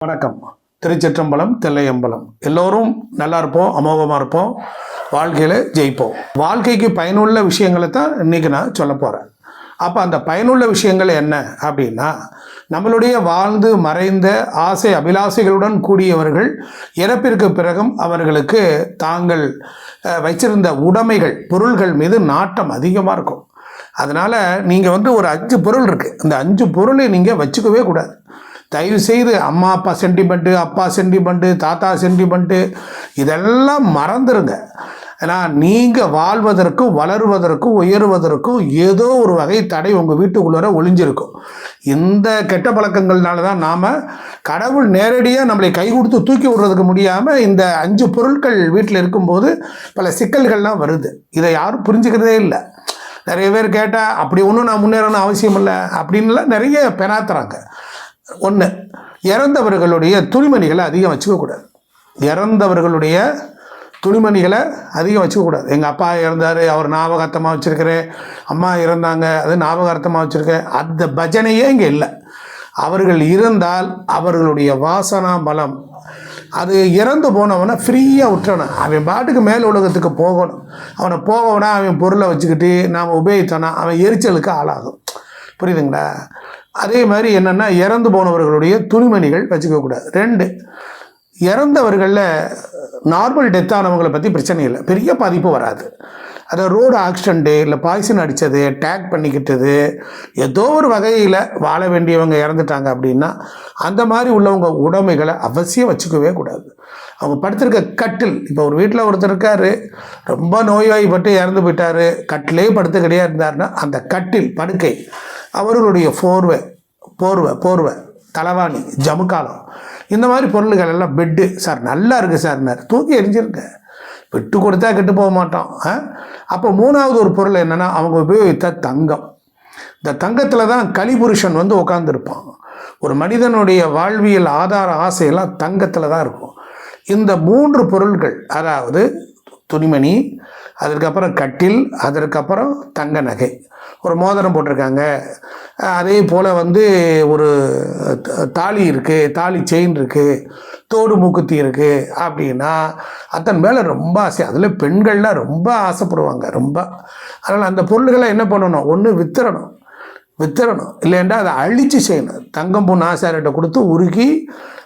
வணக்கம். திருச்சிற்றம்பலம், தில்லையம்பலம். எல்லோரும் நல்லா இருப்போம், அமோகமாக இருப்போம், வாழ்க்கையில் ஜெயிப்போம். வாழ்க்கைக்கு பயனுள்ள விஷயங்களை தான் இன்றைக்கி நான் சொல்ல போகிறேன். அப்போ அந்த பயனுள்ள விஷயங்கள் என்ன அப்படின்னா, நம்மளுடைய வாழ்ந்து மறைந்த ஆசை அபிலாசைகளுடன் கூடியவர்கள் இறப்பிற்கு பிறகும் அவர்களுக்கு தாங்கள் வச்சிருந்த உடைமைகள் பொருள்கள் மீது நாட்டம் அதிகமாக இருக்கும். அதனால் நீங்கள் ஒரு 5 பொருள் இருக்குது. இந்த 5 பொருளை நீங்கள் வச்சுக்கவே கூடாது. தயவு செய்து அம்மா அப்பா சென்டிமெண்ட்டு, அப்பா சென்டிமெண்ட்டு, தாத்தா சென்டிமெண்ட்டு இதெல்லாம் மறந்துடுங்க. ஏன்னா நீங்கள் வாழ்வதற்கும் வளருவதற்கும் உயருவதற்கும் ஏதோ ஒரு வகை தடை உங்கள் வீட்டுக்குள்ளே ஒளிஞ்சிருக்கும். இந்த கெட்ட பழக்கங்கள்னால தான் நாம் கடவுள் நேரடியாக நம்மளை கை கொடுத்து தூக்கி விடுறதுக்கு முடியாமல் இந்த 5 பொருட்கள் வீட்டில் இருக்கும்போது பல சிக்கல்கள்லாம் வருது. இதை யாரும் புரிஞ்சுக்கிறதே இல்லை. நிறைய பேர் கேட்டால் அப்படி ஒன்றும் நான் முன்னேறணும் அவசியம் இல்லை அப்படின்லாம் நிறைய பெணாத்துறாங்க. ஒன்று, இறந்தவர்களுடைய துணிமணிகளை அதிகம் வச்சுக்கக்கூடாது. இறந்தவர்களுடைய துணிமணிகளை அதிகம் வச்சுக்கக்கூடாது. எங்கள் அப்பா இறந்தார், அவர் ஞாபகார்த்தமாக வச்சுருக்கிறேன், அம்மா இறந்தாங்க, அது ஞாபகார்த்தமாக வச்சுருக்கேன், அந்த பஜனையே இங்கே இல்லை. அவர்கள் இருந்தால் அவர்களுடைய வாசனா பலம், அது இறந்து போனவனை ஃப்ரீயாக விட்டுறணும். அவன் பாட்டுக்கு மேல் உலகத்துக்கு போகணும். அவனை போகணும்னா அவன் பொருளை வச்சுக்கிட்டு நாம் உபயோகித்தோன்னா அவன் எரிச்சலுக்கு ஆளாகும். புரியுதுங்களா? அதே மாதிரி என்னென்னா, இறந்து போனவர்களுடைய துணிமணிகள் வச்சுக்கக்கூடாது. 2, இறந்தவர்களில் நார்மல் டெத்தானவங்களை பற்றி பிரச்சனை இல்லை, பெரிய பாதிப்பு வராது. அதை ரோடு ஆக்சிடெண்ட்டு இல்லை பாய்சன் அடித்தது, டேக் பண்ணிக்கிட்டது, ஏதோ ஒரு வகையில் வாழ வேண்டியவங்க இறந்துட்டாங்க அப்படின்னா அந்த மாதிரி உள்ளவங்க உடைமைகளை அவசியம் வச்சுக்கவே கூடாது. அவங்க படுத்திருக்க கட்டில், இப்போ ஒரு வீட்டில் ஒருத்தர் இருக்கார், ரொம்ப நோய்வாய்ப்பட்டு இறந்து போயிட்டார், கட்டிலே படுத்துக்கிட்டே இருந்தாருன்னா அந்த கட்டில் படுக்கை, அவர்களுடைய போர்வை, தலைவாணி, ஜமுக்காலம், இந்த மாதிரி பொருள்கள் எல்லாம், பெட்டு சார் நல்லா இருக்குது சார்னார், தூக்கி எரிஞ்சிருங்க. விட்டு கொடுத்தா கெட்டு போக மாட்டோம். அப்போ 3வது ஒரு பொருள் என்னென்னா, அவங்க உபயோகித்த தங்கம். இந்த தங்கத்தில் தான் கலிபுருஷன் உட்காந்துருப்பான். ஒரு மனிதனுடைய வாழ்வியல் ஆதார ஆசையெல்லாம் தங்கத்தில் தான் இருக்கும். இந்த 3 பொருள்கள், அதாவது துணிமணி, அதற்கப்புறம் கட்டில், அதற்கப்புறம் தங்க நகை, ஒரு மோதிரம் போட்டிருக்காங்க, அதே போல் ஒரு தாலி இருக்குது, தாலி செயின் இருக்குது, தோடு மூக்குத்தி இருக்குது அப்படின்னா அதன் மேலே ரொம்ப ஆசை. அதில் பெண்கள்லாம் ரொம்ப ஆசைப்படுவாங்க ரொம்ப. அதனால் அந்த பொருள்களை என்ன பண்ணணும், ஒன்று வித்துறணும், இல்லைண்டா அதை அழித்து செய்யணும். தங்கம் பொண்ணு ஆசாரிட்ட கொடுத்து உருக்கி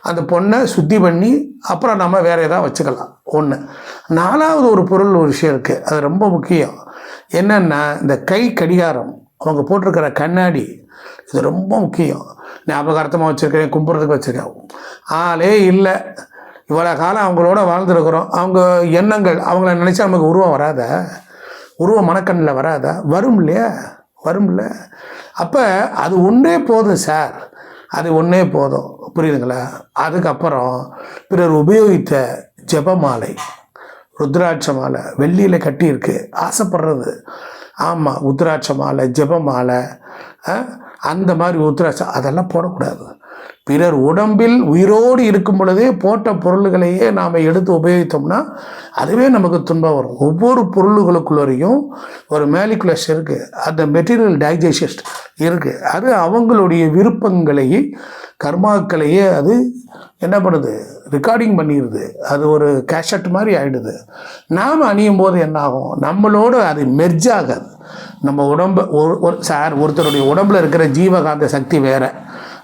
அந்த பொண்ணை சுத்தி பண்ணி அப்புறம் நம்ம வேறு ஏதாவது வச்சுக்கலாம். 1. 4வது ஒரு பொருள், ஒரு விஷயம் இருக்குது, அது ரொம்ப முக்கியம். என்னென்னா, இந்த கை கடிகாரம், அவங்க போட்டிருக்கிற கண்ணாடி, இது ரொம்ப முக்கியம். ஞாபகார்த்தமாக வச்சுருக்கேன், கும்பிட்றதுக்கு வச்சுருக்கேன், ஆளே இல்லை, இவ்வளோ காலம் அவங்களோட வாழ்ந்துருக்குறோம், அவங்க எண்ணங்கள், அவங்கள நினச்சா நமக்கு உருவம் வராத, உருவம் மனக்கண்ணில் வராத, வரும்ல. அப்போ அது ஒன்றே போதும் சார், அது ஒன்றே போதும், புரியுதுங்களா? அதுக்கப்புறம் பிறர் உபயோகித்த ஜெபமாலை, ருத்ராட்ச மாலை, வெள்ளியில் கட்டியிருக்கு, ஆசைப்படுறது. ஆமாம், உத்ராட்ச மாலை, ஜெபமாலை, அந்த மாதிரி உத்ராட்சம் அதெல்லாம் போடக்கூடாது. பிறர் உடம்பில் உயிரோடு இருக்கும் பொழுதே போட்ட பொருள்களையே நாம் எடுத்து உபயோகித்தோம்னா அதுவே நமக்கு துன்பம் வரும். ஒவ்வொரு பொருள்களுக்குள்ளேயும் ஒரு மேலிகுலஸ் இருக்குது, அந்த மெட்டீரியல் டைஜஸ்ட் இருக்குது. அது அவங்களுடைய விருப்பங்களையே, கர்மாக்களையே அது என்ன பண்ணுது, ரெக்கார்டிங் பண்ணிடுது. அது ஒரு கேஷட் மாதிரி ஆகிடுது. நாம் அணியும் போது என்ன ஆகும், நம்மளோடு அது மெர்ஜ் ஆகாது. நம்ம உடம்பு சார், ஒருத்தருடைய உடம்பில் இருக்கிற ஜீவகாந்த சக்தி வேறு,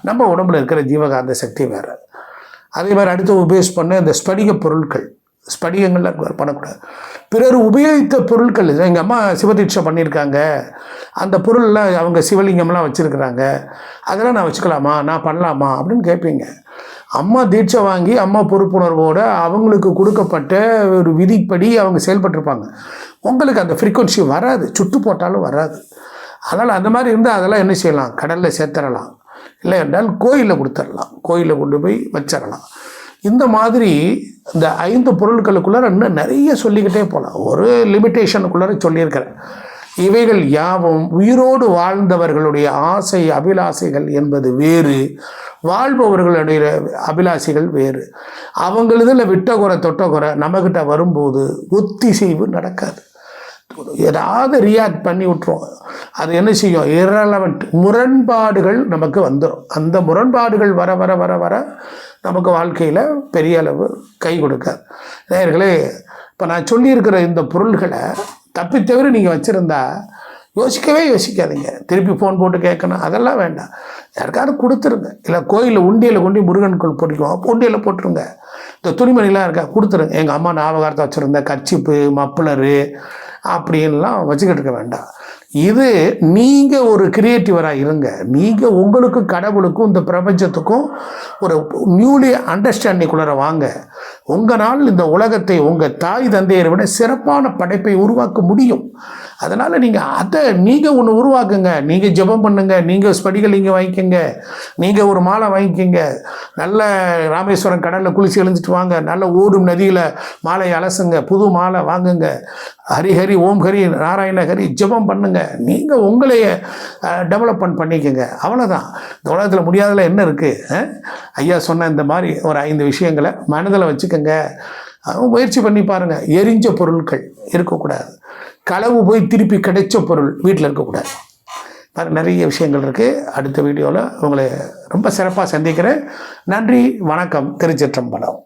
நம்ம உடம்புல இருக்கிற ஜீவகாந்த சக்தி வேறு. அதே மாதிரி அடுத்து உபயோக பண்ண இந்த ஸ்படிக பொருட்கள், ஸ்படிகங்கள்லாம் பண்ணக்கூடாது. பிறர் உபயோகித்த பொருட்கள், எங்கள் அம்மா சிவதீட்சை பண்ணியிருக்காங்க, அந்த பொருள்லாம் அவங்க சிவலிங்கம்லாம் வச்சுருக்குறாங்க, அதெல்லாம் நான் வச்சுக்கலாமா, நான் பண்ணலாமா அப்படின்னு கேட்பீங்க. அம்மா தீட்சை வாங்கி அம்மா பொறுப்புணர்வோடு அவங்களுக்கு கொடுக்கப்பட்ட ஒரு விதிப்படி அவங்க செயல்பட்டுருப்பாங்க. உங்களுக்கு அந்த ஃப்ரீக்குவன்சி வராது, சுட்டு போட்டாலும் வராது. அதனால் அந்த மாதிரி இருந்தால் அதெல்லாம் என்ன செய்யலாம், கடலில் சேர்த்துடலாம், இல்லை என்றால் கோயிலில் கொடுத்துடலாம், கோயிலில் கொண்டு போய் வச்சிடலாம். இந்த மாதிரி இந்த 5 பொருட்களுக்குள்ளார இன்னும் நிறைய சொல்லிக்கிட்டே போகலாம். ஒரு லிமிட்டேஷனுக்குள்ளார சொல்லியிருக்கிறேன். இவைகள் யாவும் உயிரோடு வாழ்ந்தவர்களுடைய ஆசை அபிலாசைகள் என்பது வேறு, வாழ்பவர்களுடைய அபிலாசைகள் வேறு. அவங்களதில் விட்டகுறை தொட்டகுறை நம்மக்கிட்ட வரும்போது ஒத்திசைவு நடக்காது. ஏதாவது ரியாக்ட் பண்ணி விட்டுரும். அது என்ன செய்யும், இரலவெண்ட் முரண்பாடுகள் நமக்கு வந்துடும். அந்த முரண்பாடுகள் வர வர வர வர நமக்கு வாழ்க்கையில் பெரிய அளவு கை கொடுக்காது. நேயர்களே, இப்போ நான் சொல்லியிருக்கிற இந்த பொருள்களை தப்பி தவிர நீங்கள் வச்சுருந்தா யோசிக்கவே யோசிக்காதீங்க. திருப்பி ஃபோன் போட்டு கேட்கணும், அதெல்லாம் வேண்டாம். யாருக்காவது கொடுத்துருங்க. இல்லை கோயிலில் உண்டியில் கொண்டு முருகனுக்குள் போட்டுக்குவோம், உண்டியில் போட்டுருங்க. இந்த துணிமணிலாம் இருக்கா கொடுத்துருங்க. எங்கள் அம்மா ஞாபகார்த்தம் வச்சுருந்த கர்ச்சிப்பு, மப்ளரு அப்படின்லாம் வச்சுக்கிட்டு இருக்க வேண்டாம். இது நீங்கள் ஒரு கிரியேட்டிவராக இருங்க. நீங்கள் உங்களுக்கும் கடவுளுக்கும் இந்த பிரபஞ்சத்துக்கும் ஒரு நியூலி அண்டர்ஸ்டாண்டிங்குள்ளே வாங்க. உங்களால் இந்த உலகத்தை உங்கள் தாய் தந்தையரை விட சிறப்பான படைப்பை உருவாக்க முடியும். அதனால் நீங்கள் ஒன்று உருவாக்குங்க. நீங்கள் ஜெபம் பண்ணுங்க, நீங்கள் ஸ்படிகள் இங்கே வாங்கிக்கோங்க, நீங்கள் ஒரு மாலை வாங்கிக்கோங்க, நல்ல ராமேஸ்வரம் கடலில் குளிச்சு எழுந்துட்டு வாங்க, நல்ல ஓடும் நதியில் மாலை அலசுங்க, புது மாலை வாங்குங்க, ஹரிஹரி ஓம் ஹரி நாராயண ஹரி ஜெபம் பண்ணுங்க. நீங்கள் உங்களையே டெவலப்மெண்ட் பண்ணிக்கோங்க. அவ்வளோதான். இந்த உலகத்தில் முடியாததில் என்ன இருக்குது? ஐயா சொன்ன இந்த மாதிரி ஒரு 5 விஷயங்களை மனதில் வச்சுக்கோங்க. முயற்சி பண்ணி பாருங்கள். எரிஞ்ச பொருட்கள் இருக்கக்கூடாது. களவு போய் திருப்பி கிடைச்ச பொருள் வீட்டில் இருக்கக்கூடாது. நிறைய விஷயங்கள் இருக்குது. அடுத்த வீடியோவில் உங்களை ரொம்ப சிறப்பாக சந்திக்கிறேன். நன்றி, வணக்கம். திருச்சிற்றம்பலம்.